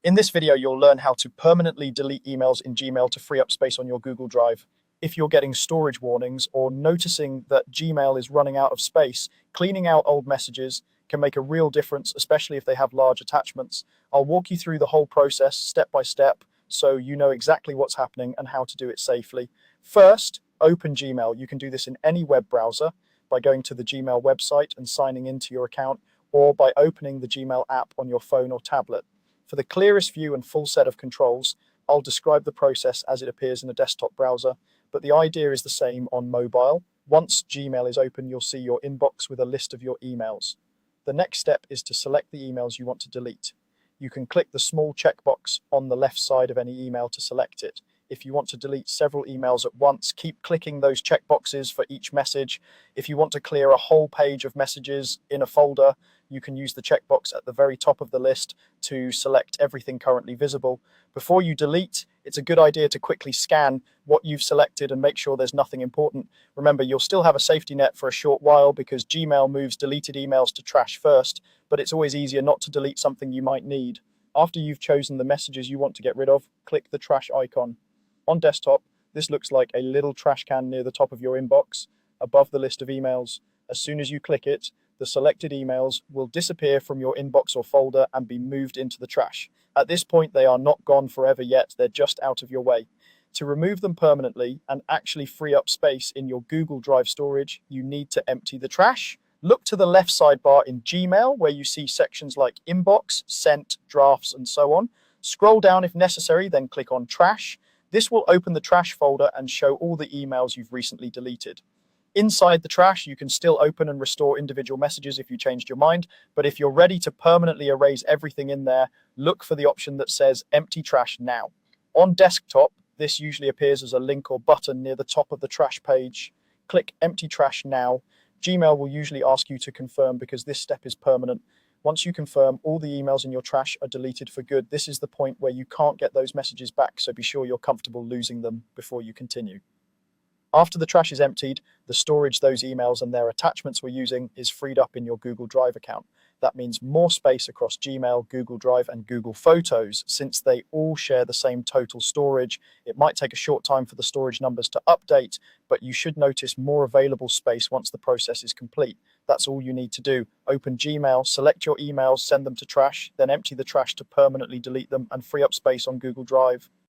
In this video, you'll learn how to permanently delete emails in Gmail to free up space on your Google Drive. If you're getting storage warnings or noticing that Gmail is running out of space, cleaning out old messages can make a real difference, especially if they have large attachments. I'll walk you through the whole process step by step so you know exactly what's happening and how to do it safely. First, open Gmail. You can do this in any web browser by going to the Gmail website and signing into your account, or by opening the Gmail app on your phone or tablet. For the clearest view and full set of controls, I'll describe the process as it appears in a desktop browser, but the idea is the same on mobile. Once Gmail is open, you'll see your inbox with a list of your emails. The next step is to select the emails you want to delete. You can click the small checkbox on the left side of any email to select it. If you want to delete several emails at once, keep clicking those checkboxes for each message. If you want to clear a whole page of messages in a folder, you can use the checkbox at the very top of the list to select everything currently visible. Before you delete, it's a good idea to quickly scan what you've selected and make sure there's nothing important. Remember, you'll still have a safety net for a short while because Gmail moves deleted emails to trash first, but it's always easier not to delete something you might need. After you've chosen the messages you want to get rid of, click the trash icon. On desktop, this looks like a little trash can near the top of your inbox, above the list of emails. As soon as you click it, the selected emails will disappear from your inbox or folder and be moved into the trash. At this point, they are not gone forever yet, they're just out of your way. To remove them permanently and actually free up space in your Google Drive storage, you need to empty the trash. Look to the left sidebar in Gmail, where you see sections like Inbox, Sent, Drafts, and so on. Scroll down if necessary, then click on Trash. This will open the trash folder and show all the emails you've recently deleted. Inside the trash, you can still open and restore individual messages if you changed your mind, but if you're ready to permanently erase everything in there, look for the option that says Empty Trash Now. On desktop, this usually appears as a link or button near the top of the trash page. Click Empty Trash Now. Gmail will usually ask you to confirm because this step is permanent. Once you confirm all the emails in your trash are deleted for good, this is the point where you can't get those messages back, so be sure you're comfortable losing them before you continue. After the trash is emptied, the storage those emails and their attachments were using is freed up in your Google Drive account. That means more space across Gmail, Google Drive, and Google Photos. Since they all share the same total storage, it might take a short time for the storage numbers to update, but you should notice more available space once the process is complete. That's all you need to do. Open Gmail, select your emails, send them to trash, then empty the trash to permanently delete them and free up space on Google Drive.